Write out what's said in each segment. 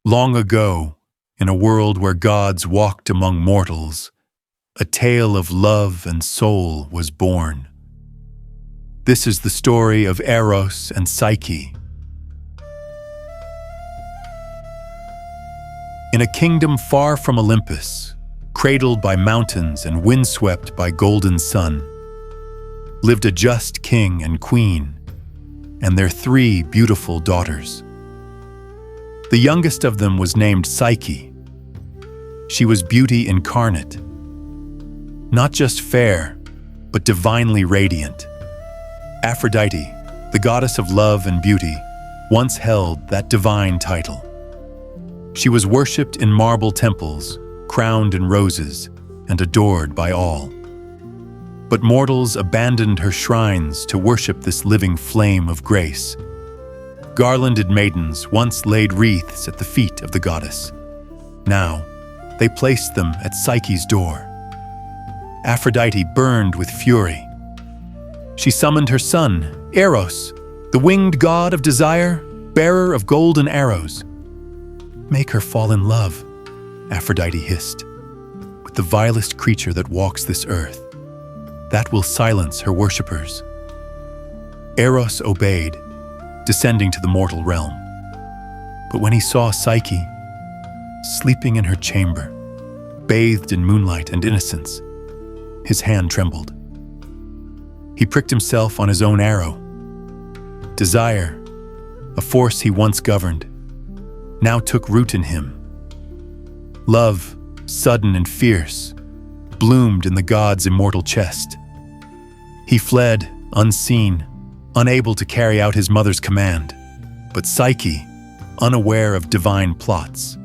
Long ago, in a world where gods walked among mortals, a tale of love and soul was born. This is the story of Eros and Psyche. In a kingdom far from Olympus, cradled by mountains and windswept by golden sun, lived a just king and queen, and their 3 beautiful daughters. The youngest of them was named Psyche. She was beauty incarnate, not just fair, but divinely radiant. Aphrodite, the goddess of love and beauty, once held that divine title. She was worshipped in marble temples, crowned in roses, and adored by all. But mortals abandoned her shrines to worship this living flame of grace. Garlanded maidens once laid wreaths at the feet of the goddess. Now, they placed them at Psyche's door. Aphrodite burned with fury. She summoned her son, Eros, the winged god of desire, bearer of golden arrows. "Make her fall in love," Aphrodite hissed, "with the vilest creature that walks this earth. That will silence her worshippers." Eros obeyed, descending to the mortal realm. But when he saw Psyche, sleeping in her chamber, bathed in moonlight and innocence, his hand trembled. He pricked himself on his own arrow. Desire, a force he once governed, now took root in him. Love, sudden and fierce, bloomed in the god's immortal chest. He fled, unseen, unable to carry out his mother's command. But Psyche, unaware of divine plots,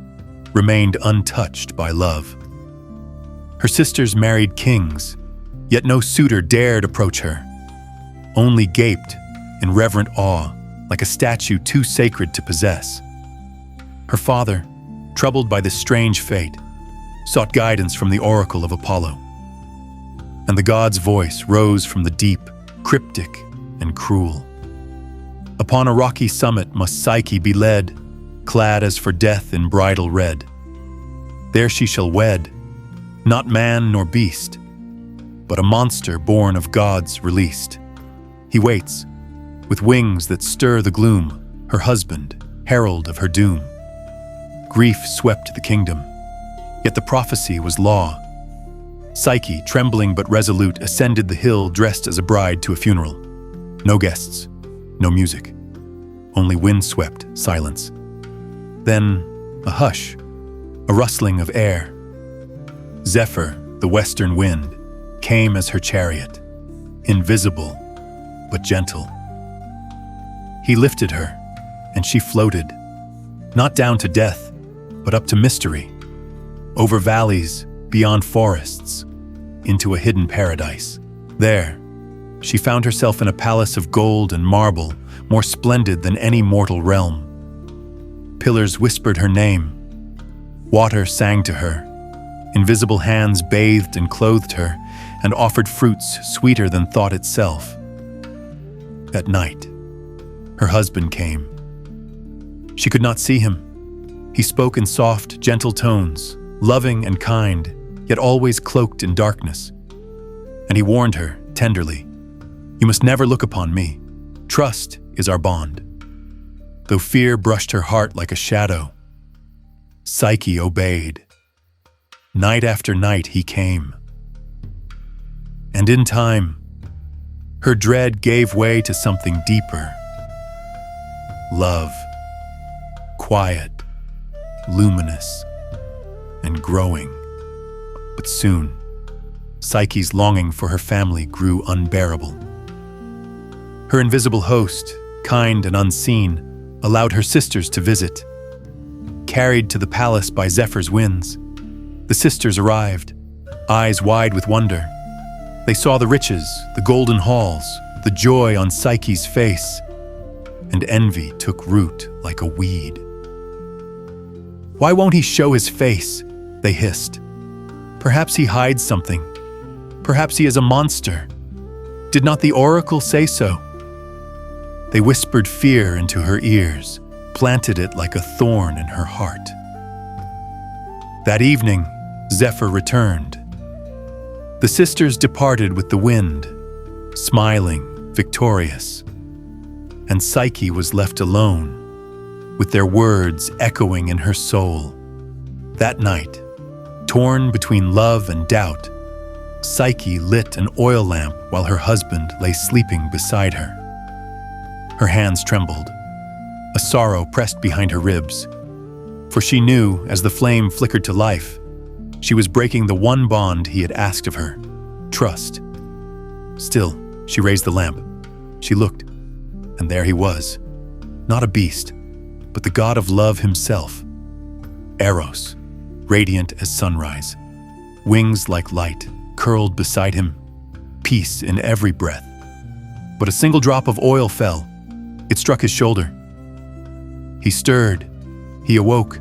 remained untouched by love. Her sisters married kings, yet no suitor dared approach her. Only gaped in reverent awe, like a statue too sacred to possess. Her father, troubled by this strange fate, sought guidance from the oracle of Apollo. And the god's voice rose from the deep, cryptic and cruel. Upon a rocky summit must Psyche be led, clad as for death in bridal red. There she shall wed, not man nor beast, but a monster born of gods released. He waits, with wings that stir the gloom, her husband, herald of her doom. Grief swept the kingdom, yet the prophecy was law. Psyche, trembling but resolute, ascended the hill dressed as a bride to a funeral. No guests, no music, only windswept silence. Then a hush, a rustling of air. Zephyr, the western wind, came as her chariot, invisible but gentle. He lifted her, and she floated, not down to death, but up to mystery, over valleys, beyond forests, into a hidden paradise. There, she found herself in a palace of gold and marble, more splendid than any mortal realm. Pillars whispered her name. Water sang to her. Invisible hands bathed and clothed her, and offered fruits sweeter than thought itself. At night, her husband came. She could not see him. He spoke in soft, gentle tones, loving and kind, yet always cloaked in darkness. And he warned her, tenderly, "You must never look upon me. Trust is our bond." Though fear brushed her heart like a shadow, Psyche obeyed. Night after night he came. And in time, her dread gave way to something deeper. Love, quiet, luminous, and growing. But soon, Psyche's longing for her family grew unbearable. Her invisible host, kind and unseen, allowed her sisters to visit. Carried to the palace by Zephyr's winds, the sisters arrived, eyes wide with wonder. They saw the riches, the golden halls, the joy on Psyche's face, and envy took root like a weed. "Why won't he show his face?" they hissed. "Perhaps he hides something. Perhaps he is a monster. Did not the oracle say so?" They whispered fear into her ears, planted it like a thorn in her heart. That evening, Zephyr returned. The sisters departed with the wind, smiling, victorious, and Psyche was left alone, with their words echoing in her soul. That night, torn between love and doubt, Psyche lit an oil lamp while her husband lay sleeping beside her. Her hands trembled. A sorrow pressed behind her ribs, for she knew, as the flame flickered to life, she was breaking the one bond he had asked of her: trust. Still, she raised the lamp. She looked, and there he was, not a beast, but the god of love himself, Eros, radiant as sunrise, wings like light, curled beside him, peace in every breath. But a single drop of oil fell. It struck his shoulder. He stirred. He awoke.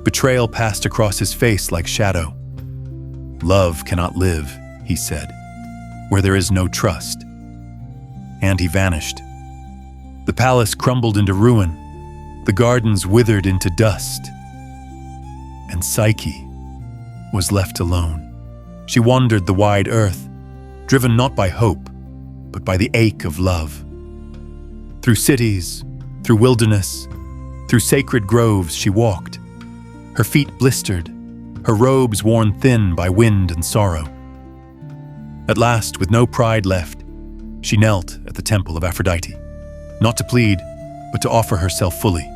Betrayal passed across his face like shadow. "Love cannot live," he said, "where there is no trust." And he vanished. The palace crumbled into ruin. The gardens withered into dust. And Psyche was left alone. She wandered the wide earth, driven not by hope, but by the ache of love. Through cities, through wilderness, through sacred groves she walked. Her feet blistered, her robes worn thin by wind and sorrow. At last, with no pride left, she knelt at the temple of Aphrodite, not to plead, but to offer herself fully.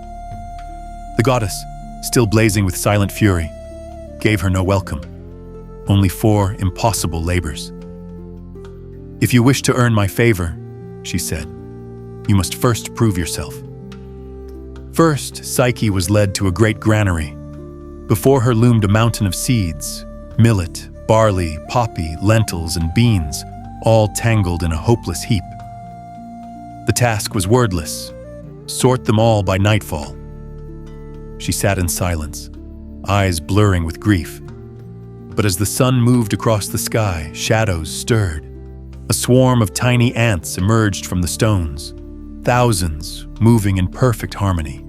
The goddess, still blazing with silent fury, gave her no welcome, only 4 impossible labors. "If you wish to earn my favor," she said, "you must first prove yourself." First, Psyche was led to a great granary. Before her loomed a mountain of seeds, millet, barley, poppy, lentils, and beans, all tangled in a hopeless heap. The task was wordless: sort them all by nightfall. She sat in silence, eyes blurring with grief. But as the sun moved across the sky, shadows stirred. A swarm of tiny ants emerged from the stones, thousands moving in perfect harmony.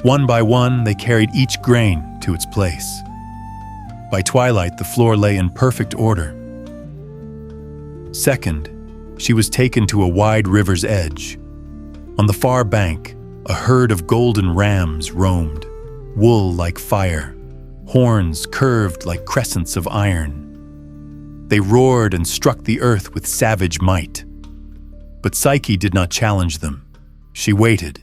One by one, they carried each grain to its place. By twilight, the floor lay in perfect order. Second, she was taken to a wide river's edge. On the far bank, a herd of golden rams roamed, wool like fire, horns curved like crescents of iron. They roared and struck the earth with savage might. But Psyche did not challenge them. She waited.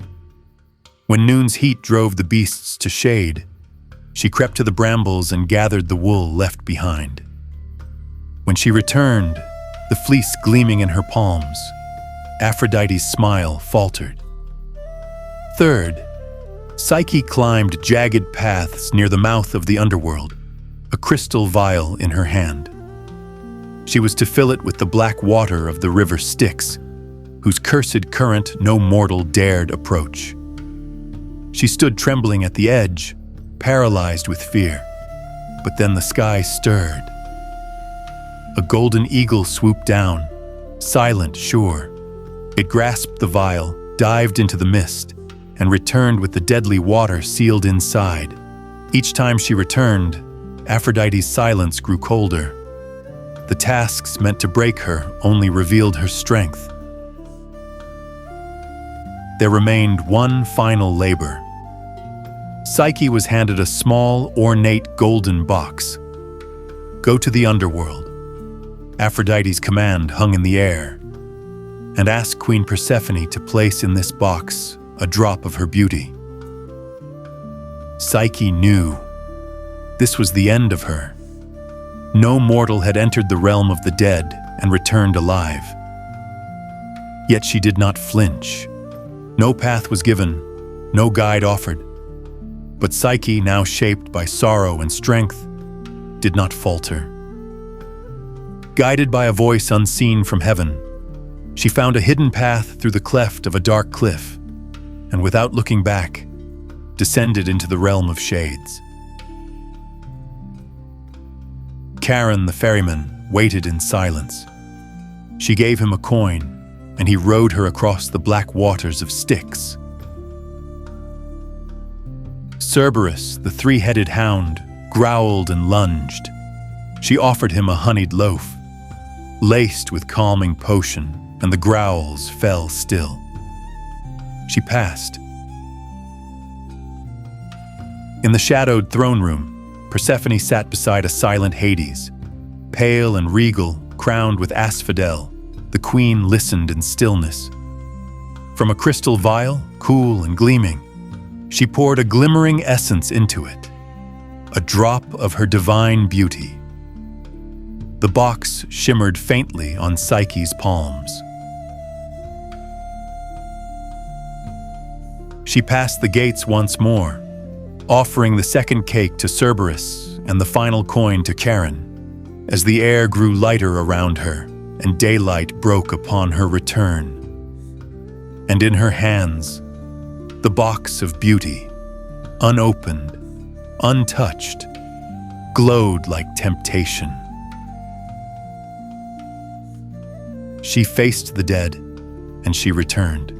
When noon's heat drove the beasts to shade, she crept to the brambles and gathered the wool left behind. When she returned, the fleece gleaming in her palms, Aphrodite's smile faltered. Third, Psyche climbed jagged paths near the mouth of the underworld, a crystal vial in her hand. She was to fill it with the black water of the river Styx, whose cursed current no mortal dared approach. She stood trembling at the edge, paralyzed with fear. But then the sky stirred. A golden eagle swooped down, silent, sure. It grasped the vial, dived into the mist, and returned with the deadly water sealed inside. Each time she returned, Aphrodite's silence grew colder. The tasks meant to break her only revealed her strength. There remained one final labor. Psyche was handed a small, ornate golden box. Go to the underworld. Aphrodite's command hung in the air. And ask Queen Persephone to place in this box a drop of her beauty. Psyche knew. This was the end of her. No mortal had entered the realm of the dead and returned alive. Yet she did not flinch. No path was given, no guide offered. But Psyche, now shaped by sorrow and strength, did not falter. Guided by a voice unseen from heaven, she found a hidden path through the cleft of a dark cliff, and without looking back, descended into the realm of shades. Charon, the ferryman, waited in silence. She gave him a coin, and he rowed her across the black waters of Styx. Cerberus, the three-headed hound, growled and lunged. She offered him a honeyed loaf, laced with calming potion, and the growls fell still. She passed. In the shadowed throne room, Persephone sat beside a silent Hades. Pale and regal, crowned with asphodel, the queen listened in stillness. From a crystal vial, cool and gleaming, she poured a glimmering essence into it, a drop of her divine beauty. The box shimmered faintly on Psyche's palms. She passed the gates once more, offering the second cake to Cerberus and the final coin to Charon, as the air grew lighter around her and daylight broke upon her return. And in her hands, the box of beauty, unopened, untouched, glowed like temptation. She faced the dead, and she returned.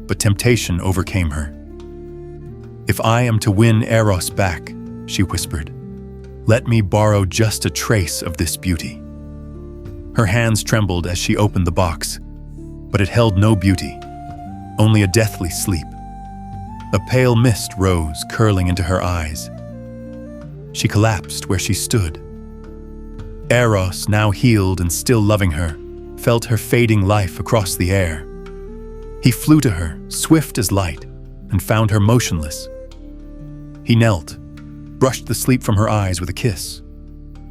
But temptation overcame her. "If I am to win Eros back," she whispered, "let me borrow just a trace of this beauty." Her hands trembled as she opened the box, but it held no beauty, only a deathly sleep. A pale mist rose, curling into her eyes. She collapsed where she stood. Eros, now healed and still loving her, felt her fading life across the air. He flew to her, swift as light, and found her motionless. He knelt, brushed the sleep from her eyes with a kiss,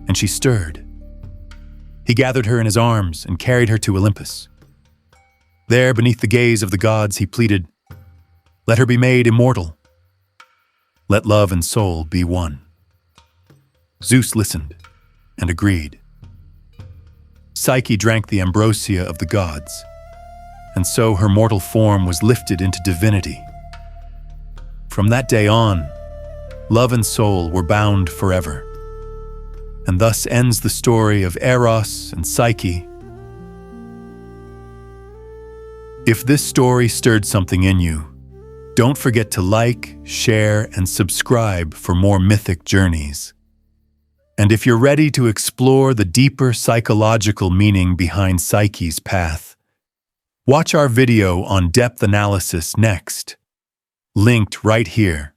and she stirred. He gathered her in his arms and carried her to Olympus. There, beneath the gaze of the gods, he pleaded, "Let her be made immortal. Let love and soul be one." Zeus listened and agreed. Psyche drank the ambrosia of the gods, and so her mortal form was lifted into divinity. From that day on, love and soul were bound forever. And thus ends the story of Eros and Psyche. If this story stirred something in you, don't forget to like, share, and subscribe for more mythic journeys. And if you're ready to explore the deeper psychological meaning behind Psyche's path, watch our video on depth analysis next, linked right here.